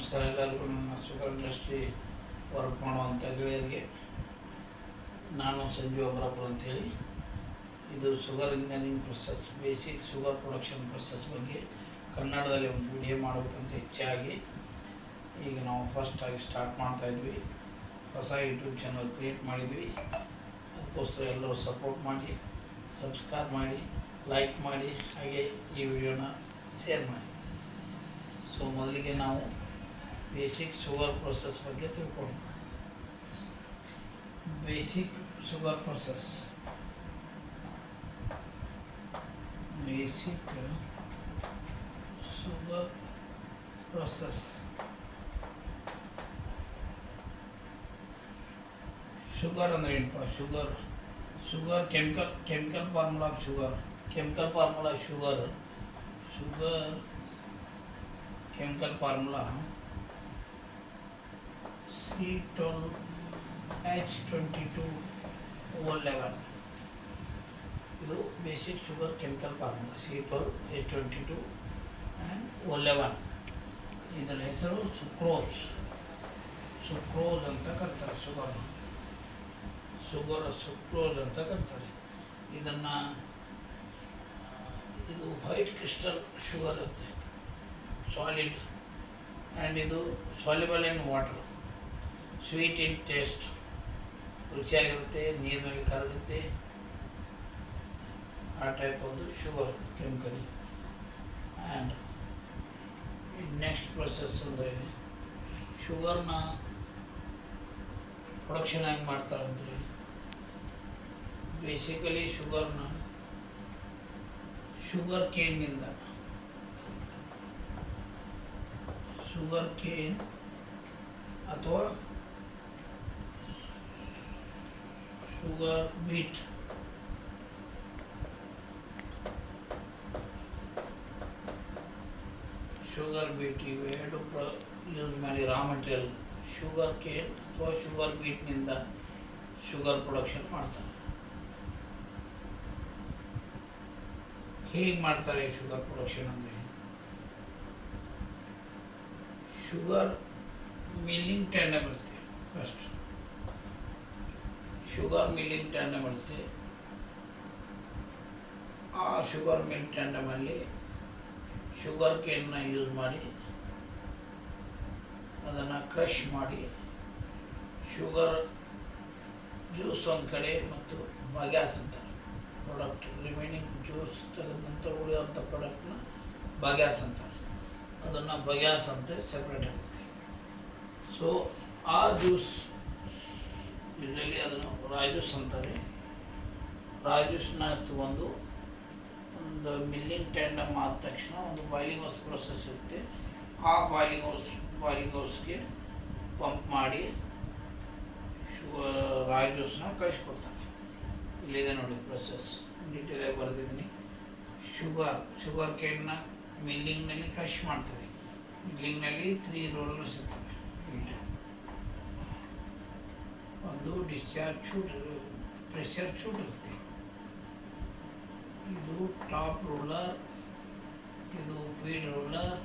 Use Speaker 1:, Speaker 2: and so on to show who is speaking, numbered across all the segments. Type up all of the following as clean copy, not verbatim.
Speaker 1: ನಮಸ್ಕಾರ ಎಲ್ಲರಿಗೂ. ನನ್ನ ಶುಗರ್ ಇಂಡಸ್ಟ್ರಿ ವರ್ಕ್ ಮಾಡುವಂಥ ಗೆಳೆಯರಿಗೆ ನಾನು ಸಂಜೀವ್ ಅಮರಾಪುರ ಅಂಥೇಳಿ. ಇದು sugar engineering process, basic sugar production process ಬಗ್ಗೆ ಕನ್ನಡದಲ್ಲಿ ಒಂದು ವಿಡಿಯೋ ಮಾಡಬೇಕಂತ ಹೆಚ್ಚಾಗಿ ಈಗ ನಾವು ಫಸ್ಟಾಗಿ ಸ್ಟಾರ್ಟ್ ಮಾಡ್ತಾಯಿದ್ವಿ. ಹೊಸ ಯೂಟ್ಯೂಬ್ ಚಾನಲ್ ಕ್ರಿಯೇಟ್ ಮಾಡಿದ್ವಿ. ಅದಕ್ಕೋಸ್ಕರ ಎಲ್ಲರೂ ಸಪೋರ್ಟ್ ಮಾಡಿ, ಸಬ್ಸ್ಕ್ರೈಬ್ ಮಾಡಿ, ಲೈಕ್ ಮಾಡಿ, ಹಾಗೆ ಈ ವಿಡಿಯೋನ ಶೇರ್ ಮಾಡಿ. ಸೊ ಮೊದಲಿಗೆ ನಾವು ಬೇಸಿಕ್ ಶುಗರ್ ಪ್ರೊಸೆಸ್ ಬಗ್ಗೆ ತಿಳ್ಕೊಂಡು. Basic sugar process, basic sugar process. Sugar ಅಂದರೆ ಏನಪ್ಪ? Sugar chemical formula of sugar. Chemical formula sugar chemical formula C12H22O11. ಇದು basic sugar chemical formula C12H22 and O11. ಇದರ ಹೆಸರು ಸುಕ್ರೋಸ್ ಅಂತ ಕರೀತಾರೆ. ಸುಕ್ರೋಸ್ ಅಂತ ಕರೀತಾರೆ ಇದನ್ನು. ಇದು ವೈಟ್ ಕ್ರಿಸ್ಟಲ್ ಶುಗರ್ ಇರುತ್ತೆ, ಸಾಲಿಡ್, ಆ್ಯಂಡ್ ಇದು soluble in water, sweet in taste, ರುಚಿಯಾಗಿರುತ್ತೆ, ನೀರಿನಲ್ಲಿ ಕರಗುತ್ತೆ. ಆ ಟೈಪ್ ಒಂದು sugar chemical. And next process ಅಂದರೆ ಶುಗರ್ನ ಪ್ರೊಡಕ್ಷನ್ ಹೆಂಗೆ ಮಾಡ್ತಾರೆ ಅಂದರೆ, ಬೇಸಿಕಲಿ ಶುಗರ್ ಕೇನಿಂದ, ಶುಗರ್ ಕೇನ್ ಅಥವಾ ಶುಗರ್ ಬೀಟ್, ಇವೆರಡು ಯೂಸ್ ಮಾಡಿ ರಾ ಮೆಟೀರಿಯಲ್ ಶುಗರ್ ಕೇನ್ ಅಥವಾ ಶುಗರ್ ಬೀಟ್ನಿಂದ ಶುಗರ್ ಪ್ರೊಡಕ್ಷನ್ ಮಾಡ್ತಾರೆ. ಹೇಗೆ ಮಾಡ್ತಾರೆ ಶುಗರ್ ಪ್ರೊಡಕ್ಷನ್ ಅಂದರೆ, ಶುಗರ್ ಮಿಲ್ಲಿಂಗ್ ಟ್ಯಾಂಡಮ್ ಇರುತ್ತೆ. ಫಸ್ಟ್ ಶುಗರ್ ಮಿಲ್ಲಿಂಗ್ ಟ್ಯಾಂಡಮ್ ಇರುತ್ತೆ. ಆ ಶುಗರ್ ಮಿಲ್ ಟ್ಯಾಂಡಮಲ್ಲಿ ಶುಗರ್ ಕೇನ್ನ ಯೂಸ್ ಮಾಡಿ ಅದನ್ನು ಕ್ರಷ್ ಮಾಡಿ ಶುಗರ್ ಜ್ಯೂಸ್ ಒಂದು ಕಡೆ ಮತ್ತು ಬಗ್ಯಾಸ್ ಅಂತಾರೆ ಪ್ರಾಡಕ್ಟ್. ರಿಮೈನಿಂಗ್ ಜ್ಯೂಸ್ ತೆಗೆದ ನಂತರ ಉಳಿಯುವಂಥ ಪ್ರಾಡಕ್ಟ್ನ ಬಗ್ಯಾಸ್ ಅಂತಾರೆ. ಅದನ್ನು ಬಗ್ಯಾಸ್ ಅಂತ ಸೆಪ್ರೇಟ್ ಆಗುತ್ತೆ. ಸೊ ಆ ಜ್ಯೂಸ್ ಯೂಶಲಿ ಅದನ್ನು ರಾಜ್ಯೂಸ್ ಅಂತಾರೆ. ರಾಜ್ಯೂಸ್ನ ತಗೊಂಡು ಒಂದು ಮಿಲ್ಲಿಂಗ್ ಟ್ಯಾಂಡಮ್ ಆದ ತಕ್ಷಣ ಒಂದು ಬಾಯ್ಲಿಂಗ್ ಹೌಸ್ ಪ್ರೊಸೆಸ್ ಇರುತ್ತೆ. ಆ ಬಾಯ್ಲಿಂಗ್ ಹೌಸ್ಗೆ ಪಂಪ್ ಮಾಡಿ ರಾಜ್ಯೂಸ್ನ ಕಳಿಸ್ಕೊಡ್ತಾರೆ. ಇಲ್ಲಿದೆ ನೋಡಿ ಪ್ರೊಸೆಸ್, ಡೀಟೇಲಾಗಿ ಬರೆದಿದ್ದೀನಿ. ಶುಗರ್ ಕೇನ್ನ ಮಿಲ್ಲಿಂಗ್ನಲ್ಲಿ ಕ್ರಷ್ ಮಾಡ್ತಾರೆ. ಮಿಲ್ಲಿಂಗ್ನಲ್ಲಿ 3 ರೋಲರ್ಸ್ ಇರ್ತವೆ. ಒಂದು ಡಿಸ್ಚಾರ್ಜ್ ಪ್ರೆಷರ್ ಚೂಟ್ ಇರುತ್ತೆ. ಇದು ಟಾಪ್ ರೋಲರ್, ಇದು ಫೀಡ್ ರೋಲರ್,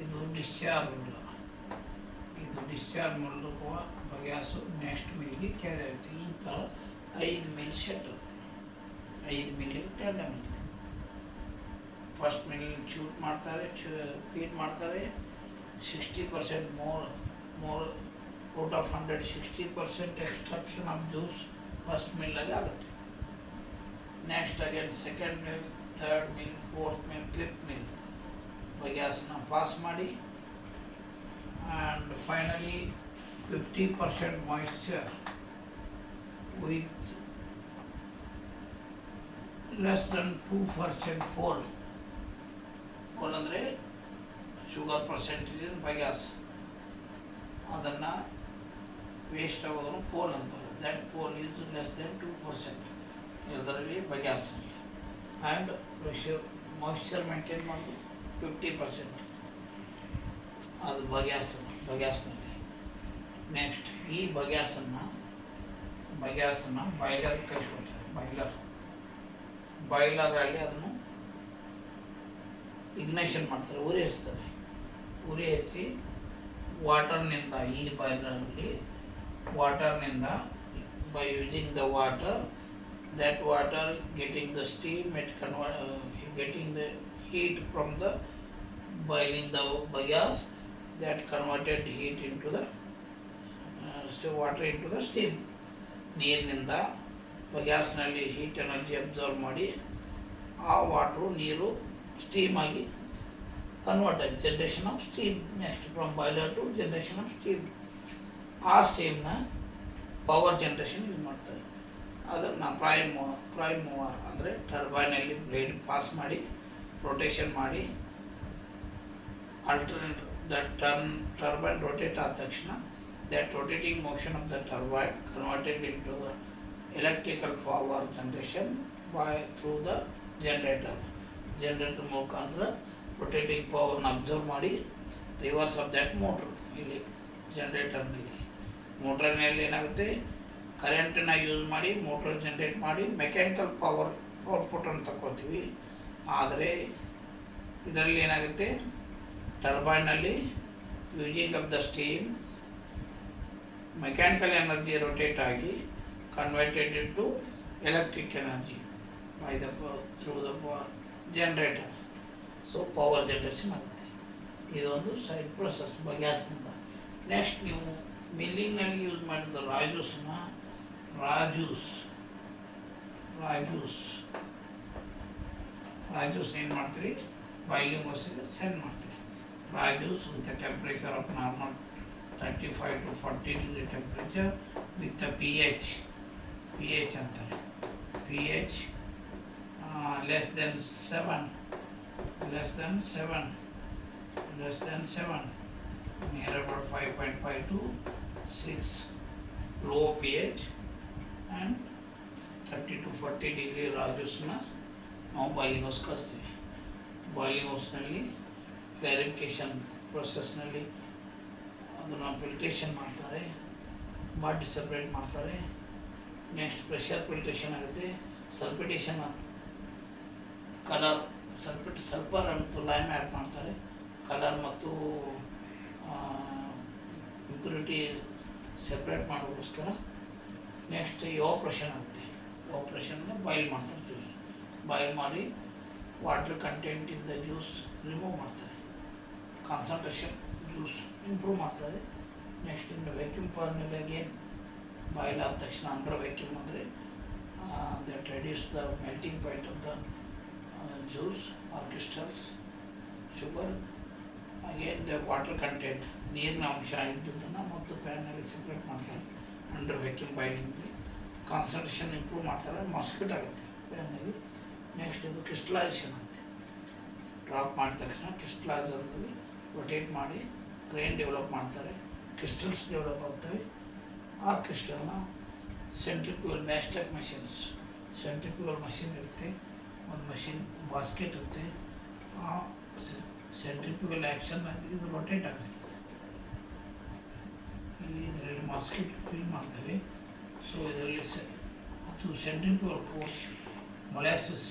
Speaker 1: ಇದು ಡಿಸ್ಚಾರ್ಜ್ ರೋಲರ್. ಇದು ಡಿಸ್ಚಾರ್ಜ್ ಮೂಲಕ ಬಗ್ಯಾಸು ನೆಕ್ಸ್ಟ್ ಮಿಲ್ಗೆ ಕ್ಯಾರಿ ಆಗುತ್ತೆ. ಈ ಥರ 5 ಮಿಲ್ ಸೆಟ್ ಇರುತ್ತೆ. 5 ಮಿಲ್ಲಿಗೆ ಟ್ಯಾಂಡಮ್ ಇರುತ್ತೆ. ಫಸ್ಟ್ ಮಿಲ್ ಚೂಟ್ ಮಾಡ್ತಾರೆ, ಫೀಡ್ ಮಾಡ್ತಾರೆ. 60% more out of 100 60% extraction of juice first ಮಿಲ್ಲಲ್ಲಿ ಆಗುತ್ತೆ. Next again second mill, third mill, fourth mill, fifth mill ಬಗ್ಯಾಸನ್ನ ಪಾಸ್ ಮಾಡಿ, and finally 50% moisture with less than 2% pol ಅಂದರೆ ಶುಗರ್ ಪರ್ಸೆಂಟೇಜ್ ಇನ್ ಬಗ್ಯಾಸ್. ಅದನ್ನು waste ಆಗೋದನ್ನು pol ಅಂತಾರೆ. That pol is less than 2% ಇದರಲ್ಲಿ ಬಗ್ಯಾಸಲ್ಲಿ. And moisture maintain ಮಾಡೋದು 50%. ಅದು ಬಗ್ಯಾಸ್ನಲ್ಲಿ. Next ಈ ಬಗ್ಯಾಸನ್ನು ಬಾಯ್ಲರ್ಗೆ ಕಳಿಸ್ಕೊಡ್ತಾರೆ. ಬಾಯ್ಲರಲ್ಲಿ ಅದನ್ನು ಇಗ್ನೈಷನ್ ಮಾಡ್ತಾರೆ, ಉರಿ ಹಚ್ತಾರೆ. ಉರಿ ಹಚ್ಚಿ ವಾಟರ್ನಿಂದ ಈ ಬಾಯ್ಲರಲ್ಲಿ ವಾಟರ್ನಿಂದ by using the water, that water getting the steam, getting the heat from the boiling the gas, that converted heat into the water into the steam. ನೀರಿನಿಂದ ಗ್ಯಾಸ್ನಲ್ಲಿ ಹೀಟ್ ಎನರ್ಜಿ ಅಬ್ಸರ್ವ್ ಮಾಡಿ ಆ ವಾಟ್ರು ನೀರು ಸ್ಟೀಮ್ ಆಗಿ convert ಆಗಿ generation of steam. Next from boiler to generation of steam. ಆ ಸ್ಟೀಮ್ನ power generation use ಮಾಡ್ತಾರೆ. ಅದನ್ನು ಪ್ರೈಮ್ ಮೂವರ್ ಅಂದರೆ ಟರ್ಬೈನಲ್ಲಿ ಬ್ಲೇಡ್ ಪಾಸ್ ಮಾಡಿ ರೊಟೇಷನ್ ಮಾಡಿ ಆಲ್ಟರ್ನೇಟ್ ದಟ್ ಟರ್ಬೈನ್ ರೊಟೇಟ್ ಆದ ತಕ್ಷಣ that rotating motion of the turbine converted into the electrical power generation through the generator ಮುಖಾಂತರ ರೊಟೇಟಿಂಗ್ ಪವರ್ನ ಅಬ್ಸರ್ವ್ ಮಾಡಿ ರಿವರ್ಸ್ ಆಫ್ ದ್ಯಾಟ್ ಮೋಟ್ರ್. ಇಲ್ಲಿ ಜನರೇಟರ್ನಲ್ಲಿ ಮೋಟ್ರನಲ್ಲಿ ಏನಾಗುತ್ತೆ, ಕರೆಂಟನ್ನು ಯೂಸ್ ಮಾಡಿ ಮೋಟ್ರ್ ಜನ್ರೇಟ್ ಮಾಡಿ ಮೆಕ್ಯಾನಿಕಲ್ ಪವರ್ ಔಟ್ಪುಟನ್ನು ತಗೊಳ್ತೀವಿ. ಆದರೆ ಇದರಲ್ಲಿ ಏನಾಗುತ್ತೆ, ಟರ್ಬೈನಲ್ಲಿ using of the steam mechanical energy rotate ಆಗಿ converted into electric energy by the through the generator. So power generation ಆಗುತ್ತೆ. ಇದೊಂದು ಸೈಡ್ ಪ್ರೊಸೆಸ್ ಗ್ಯಾಸ್ನಿಂದ. ನೆಕ್ಸ್ಟ್ ನೀವು ಮಿಲ್ಲಿಂಗ್ನಲ್ಲಿ ಯೂಸ್ ಮಾಡಿದ ರಾಜೂಸ್ ಏನು ಮಾಡ್ತೀರಿ, ಬಾಯ್ಲಿಂಗ್ ವಸ್ತಿಗೆ ಸೆಂಡ್ ಮಾಡ್ತೀರಿ. Raw juice with the temperature of normal 35 to 40 degree temperature with the P H ಅಂತಾರೆ. P H less than 7 near about 5.5 to 6, low pH and 30 to 40 degree ರಾಜೂಸ್ನ ನಾವು boiling house ಕಳಿಸ್ತೀವಿ. Boiling ಹೌಸ್ನಲ್ಲಿ clarification ಪ್ರೊಸೆಸ್ನಲ್ಲಿ ಅದನ್ನು filtration ಮಾಡ್ತಾರೆ, ಮಾಡಿ separate ಮಾಡ್ತಾರೆ. Next pressure filtration ಆಗುತ್ತೆ. Sulphitation colour sulphur ಮತ್ತು ಲೈಮ್ ಆ್ಯಡ್ ಮಾಡ್ತಾರೆ. ಕಲರ್ ಮತ್ತು ಇಂಪ್ಯೂರಿಟಿ ಸೆಪ್ರೇಟ್ ಮಾಡೋಕ್ಕೋಸ್ಕರ. ನೆಕ್ಸ್ಟ್ ಎವಾಪರೇಷನ್ ಆಗುತ್ತೆ. ಎವಾಪರೇಷನ್ನ ಬಾಯ್ಲ್ ಮಾಡ್ತಾರೆ. ಜ್ಯೂಸ್ ಬಾಯ್ಲ್ ಮಾಡಿ water content in the juice remove ಮಾಡ್ತಾರೆ. ಕಾನ್ಸಂಟ್ರೇಷನ್ ಜ್ಯೂಸ್ ಇಂಪ್ರೂವ್ ಮಾಡ್ತಾರೆ. ನೆಕ್ಸ್ಟ್ ಇನ್ನು ವ್ಯಾಕ್ಯೂಮ್ ಫಾರ್ಮ್ನಲ್ಲಿ ಅಗೇನ್ ಬಾಯ್ಲ್ ಆದ ತಕ್ಷಣ ಅಂಡರ್ ವ್ಯಾಕ್ಯೂಮ್ ಅಂದರೆ that reduce the melting point of the juice are crystals sugar. Again the water content ನೀರಿನ ಅಂಶ ಇದ್ದದ್ದನ್ನು ಮತ್ತು ಪ್ಯಾನ್ನಲ್ಲಿ ಸೆಪ್ರೇಟ್ ಮಾಡ್ತಾರೆ ಅಂಡರ್ ವ್ಯಾಕ್ಯೂಮ್ ಬಾಯ್ಲಿಂಗ್ಲಿ. ಕಾನ್ಸಂಟ್ರೇಷನ್ ಇಂಪ್ರೂವ್ ಮಾಡ್ತಾರೆ. ಮಾಸ್ಕಿಟ್ ಆಗುತ್ತೆ ಪ್ಯಾನ್ನಲ್ಲಿ. ನೆಕ್ಸ್ಟ್ ಇದು ಕ್ರಿಸ್ಟಲೈಸೇಷನ್ ಆಗುತ್ತೆ. ಡ್ರಾಪ್ ಮಾಡಿದ ತಕ್ಷಣ ಕ್ರಿಸ್ಟಲೈಸರ್ನಲ್ಲಿ ರೊಟೇಟ್ ಮಾಡಿ ಗ್ರೈನ್ ಡೆವಲಪ್ ಮಾಡ್ತಾರೆ. ಕ್ರಿಸ್ಟಲ್ಸ್ ಡೆವಲಪ್ ಆಗ್ತವೆ. ಆ ಕ್ರಿಸ್ಟಲ್ನ ಸೆಂಟ್ರಿಫ್ಯೂಗಲ್ ಬ್ಯಾಸ್ಟೆಕ್ ಮಷಿನ್ಸ್, ಸೆಂಟ್ರಿಫ್ಯೂಗಲ್ ಮಷಿನ್ ಇರುತ್ತೆ. ಒಂದು ಮಷಿನ್ ಬಾಸ್ಕೆಟ್ ಇರುತ್ತೆ. ಆ ಸೆಂಟ್ರಿಫ್ಯೂಗಲ್ ಆ್ಯಕ್ಷನ್ ಇದು ರೊಟೇಟ್ ಆಗುತ್ತೆ. ಇಲ್ಲಿ ಇದರಲ್ಲಿ ಮಾಸ್ಕೆಟ್ ಫಿಲ್ ಮಾಡ್ತಾರೆ. ಸೊ ಇದರಲ್ಲಿ ಮತ್ತು centrifugal force molasses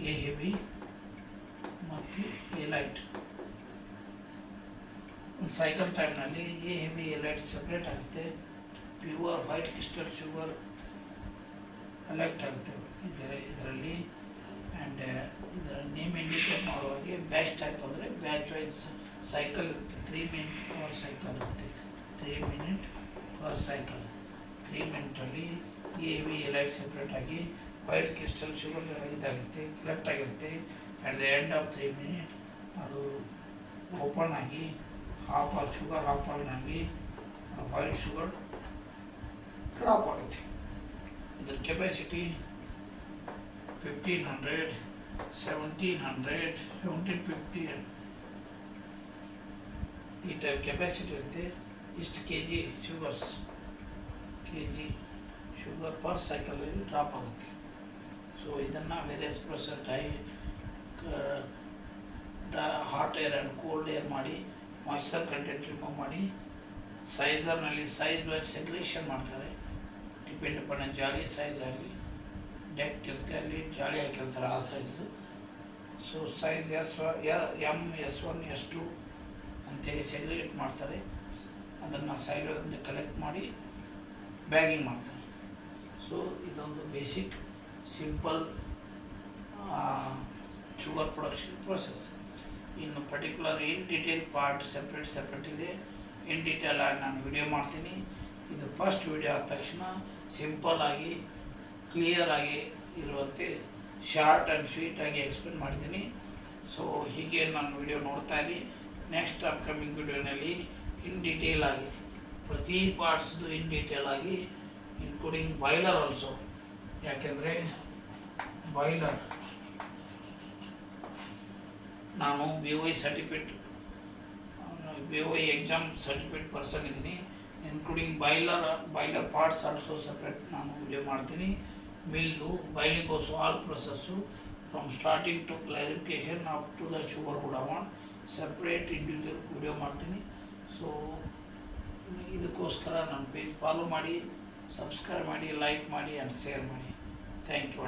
Speaker 1: A heavy ಮತ್ತು ಎ ಲೈಟ್. ಒಂದು ಸೈಕಲ್ ಟೈಮ್ನಲ್ಲಿ A heavy A light separate ಆಗುತ್ತೆ. Pure white crystal sugar collect ಆಗುತ್ತೆ ಇದರಲ್ಲಿ. ಆ್ಯಂಡ್ ಇದರ ನೇಮ್ ಇಂಡಿಕೇಟ್ ಮಾಡುವಾಗೆ ಬ್ಯಾಚ್ ಟೈಪ್ ಅಂದರೆ ಬ್ಯಾಚ್ ವೈಸ್ ಸೈಕಲ್ ಇರುತ್ತೆ. 3 minute ಪರ್ ಸೈಕಲ್ ಇರುತ್ತೆ. 3 minute per cycle. 3 minute A heavy A light separate ಆಗಿ ವೈಟ್ ಕ್ರಿಸ್ಟಲ್ ಶುಗರ್ ಇದಾಗುತ್ತೆ, ಕಲೆಕ್ಟ್ ಆಗಿರುತ್ತೆ. At the end of 3 minute ಅದು ಓಪನ್ ಆಗಿ ಶುಗರ್ ಹಾಫಲ್ನಲ್ಲಿ ವೈಟ್ ಶುಗರ್ ಡ್ರಾಪ್ ಆಗುತ್ತೆ. ಇದರ ಕೆಪಾಸಿಟಿ 1500, 1700, 1750 ಈ ಟೈಪ್ ಕೆಪಾಸಿಟಿ ಇರುತ್ತೆ. ಇಷ್ಟು ಕೆ ಜಿ ಶುಗರ್ ಪರ್ ಸೈಕಲಲ್ಲಿ ಡ್ರಾಪ್ ಆಗುತ್ತೆ. ಸೊ ಇದನ್ನು various pressure hot air and cold air ಮಾಡಿ ಮಾಯ್ಶ್ಚರ್ ಕಂಟೆಂಟ್ ರಿಮೂವ್ ಮಾಡಿ ಸೈಜರ್ನಲ್ಲಿ ಸೈಜ್ ವೈಸ್ ಸೆಗ್ರೇಷನ್ ಮಾಡ್ತಾರೆ. ಡಿಪೆಂಡ್ ಅಪಾನ್ ಜಾಲಿ ಸೈಜ್ ಆಗಲಿ ಡೆಕ್ಟ್ ಇರುತ್ತೆ, ಅಲ್ಲಿ ಜಾಲಿ ಹಾಕಿರ್ತಾರೆ ಆ size. So size M S1 S2 ಅಂತೇಳಿ ಸೆಗ್ರಿಗೇಟ್ ಮಾಡ್ತಾರೆ. ಅದನ್ನು ಸೈಲೋದಿಂದ ಕಲೆಕ್ಟ್ ಮಾಡಿ ಬ್ಯಾಗಿಂಗ್ ಮಾಡ್ತಾರೆ. ಸೊ ಇದೊಂದು basic simple sugar production process. ಇನ್ನು particular in detail part separate ಇದೆ. ಇನ್ ಡೀಟೇಲ್ ಆಗಿ ನಾನು ವಿಡಿಯೋ ಮಾಡ್ತೀನಿ. ಇದು ಫಸ್ಟ್ ವಿಡಿಯೋ ಆದ ತಕ್ಷಣ ಸಿಂಪಲ್ ಆಗಿ ಕ್ಲಿಯರ್ ಆಗಿ ಇರುವಂತೆ ಶಾರ್ಟ್ ಆ್ಯಂಡ್ ಸ್ವೀಟಾಗಿ ಎಕ್ಸ್ಪ್ಲೇನ್ ಮಾಡಿದ್ದೀನಿ. ಸೊ ಹೀಗೆ ನಾನು ವಿಡಿಯೋ ನೋಡ್ತಾ ಇರಿ. ನೆಕ್ಸ್ಟ್ ಅಪ್ಕಮಿಂಗ್ ವಿಡಿಯೋನಲ್ಲಿ ಇನ್ ಡೀಟೇಲ್ ಆಗಿ ಪ್ರತಿ ಪಾರ್ಟ್ಸ್ದು ಇನ್ ಡೀಟೇಲ್ ಆಗಿ ಇನ್ಕ್ಲೂಡಿಂಗ್ ಬಾಯ್ಲರ್ ಆಲ್ಸೋ. ಯಾಕೆಂದರೆ ಬಾಯ್ಲರ್ ನಾನು BOI certificate BOI exam certificate person ಇದ್ದೀನಿ. ಇನ್ಕ್ಲೂಡಿಂಗ್ ಬಾಯ್ಲರ್ ಪಾರ್ಟ್ಸ್ ಆಲ್ಸೋ ಸಪ್ರೇಟ್ ನಾನು ವಿಡಿಯೋ ಮಾಡ್ತೀನಿ. Mill boiling also all process from starting to clarification up to the sugar godown separate individual video ಮಾಡ್ತೀನಿ. ಸೊ ಇದಕ್ಕೋಸ್ಕರ ನನ್ನ ಪೇಜ್ ಫಾಲೋ ಮಾಡಿ, ಸಬ್ಸ್ಕ್ರೈಬ್ ಮಾಡಿ, ಲೈಕ್ ಮಾಡಿ ಆ್ಯಂಡ್ ಶೇರ್ ಮಾಡಿ. Thank you.